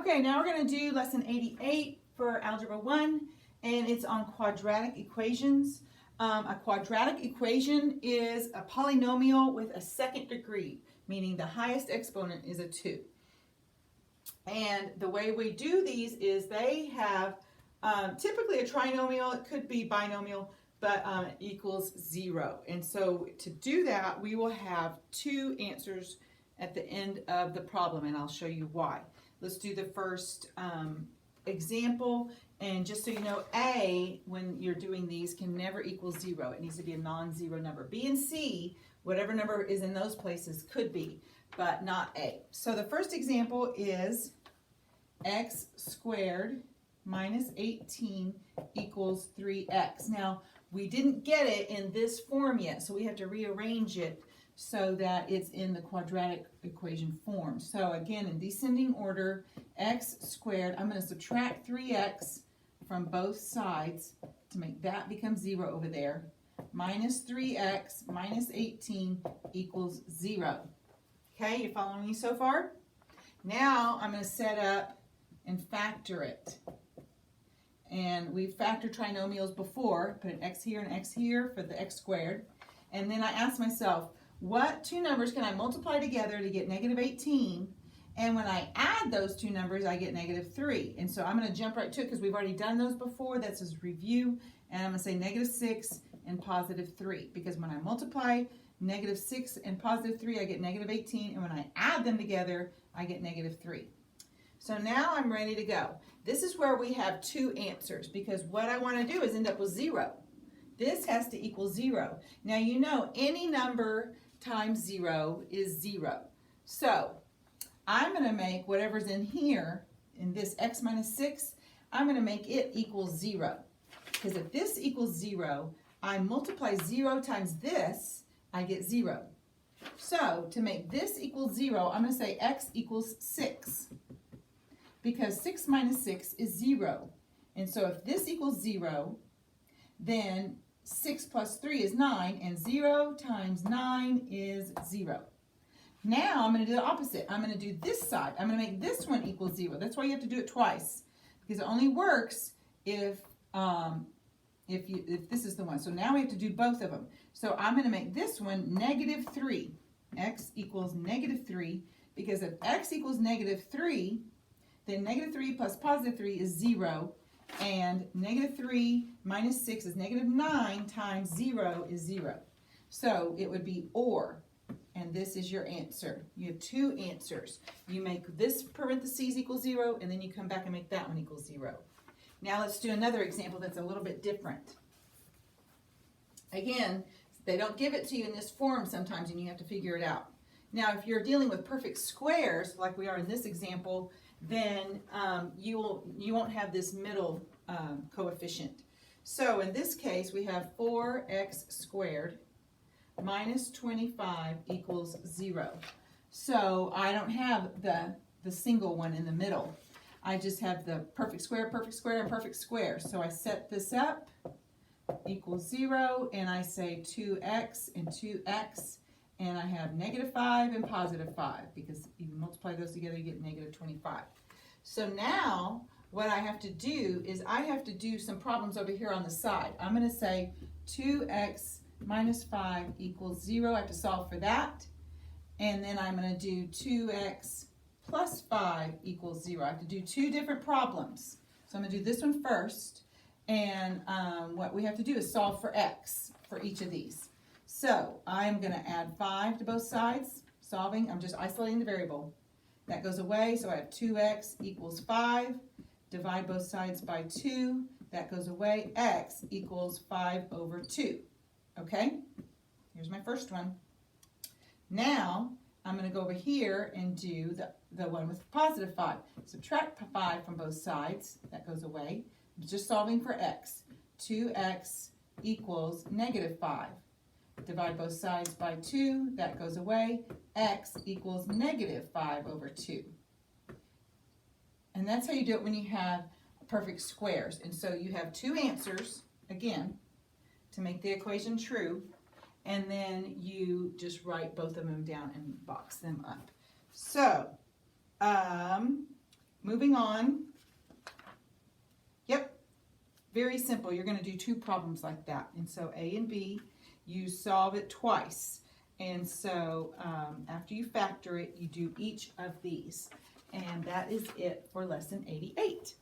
Okay, now we're going to do lesson 88 for Algebra 1, and it's on quadratic equations. A quadratic equation is a polynomial with a second degree, meaning the highest exponent is a 2. And the way we do these is they have typically a trinomial, it could be binomial, but it equals 0. And so to do that, we will have two answers at the end of the problem, and I'll show you why. Let's do the first example, and just so you know, A, when you're doing these, can never equal 0. It needs to be a non-zero number. B and C, whatever number is in those places, could be, but not A. So the first example is x squared minus 18 equals 3x. Now, we didn't get it in this form yet, so we have to rearrange it so that it's in the quadratic equation form. So again, in descending order, x squared, I'm going to subtract 3x from both sides to make that become 0 over there. Minus 3x minus 18 equals 0. Okay, you following me so far? Now I'm going to set up and factor it. And we've factored trinomials before. Put an x here and x here for the x squared. And then I asked myself, what two numbers can I multiply together to get negative 18? And when I add those two numbers, I get negative 3. And so I'm going to jump right to it because we've already done those before. That's just review. And I'm going to say negative 6 and positive 3. Because when I multiply negative 6 and positive 3, I get negative 18. And when I add them together, I get negative 3. So now I'm ready to go. This is where we have two answers because what I want to do is end up with 0. This has to equal 0. Now you know any number times 0 is 0. So I'm going to make whatever's in here, in this x minus 6, I'm going to make it equal 0. Because if this equals 0, I multiply 0 times this, I get 0. So to make this equal 0, I'm going to say x equals 6. Because 6 minus 6 is 0. And so if this equals 0, then 6 plus 3 is 9, and 0 times 9 is 0. Now I'm going to do the opposite. I'm going to do this side. I'm going to make this one equal 0. That's why you have to do it twice, because it only works if this is the one. So now we have to do both of them. So I'm going to make this one negative 3. X equals negative 3, because if x equals negative 3, then negative 3 plus positive 3 is 0. And negative 3 minus 6 is negative 9 times 0 is 0. So it would be or, and this is your answer. You have two answers. You make this parentheses equal 0, and then you come back and make that one equal 0. Now let's do another example that's a little bit different. Again, they don't give it to you in this form sometimes, and you have to figure it out. Now, if you're dealing with perfect squares, like we are in this example, then you won't have this middle coefficient. So in this case, we have 4x squared minus 25 equals 0. So I don't have the single one in the middle. I just have the perfect square, and perfect square. So I set this up, equals 0, and I say 2x and 2x. And I have negative 5 and positive 5, because you multiply those together, you get negative 25. So now, what I have to do is I have to do some problems over here on the side. I'm going to say 2x minus 5 equals 0. I have to solve for that. And then I'm going to do 2x plus 5 equals 0. I have to do two different problems. So I'm going to do this one first. And what we have to do is solve for x for each of these. So I'm going to add 5 to both sides, solving. I'm just isolating the variable. That goes away, so I have 2x equals 5. Divide both sides by 2. That goes away. X equals 5 over 2. Okay? Here's my first one. Now, I'm going to go over here and do the one with positive 5. Subtract 5 from both sides. That goes away. I'm just solving for x. 2x equals negative 5. Divide both sides by 2, that goes away. X equals negative 5 over 2. And that's how you do it when you have perfect squares. And so you have two answers, again, to make the equation true. And then you just write both of them down and box them up. So, moving on. Yep, very simple. You're going to do 2 problems like that. And so A and B, you solve it twice. And so after you factor it, you do each of these. And that is it for lesson 88.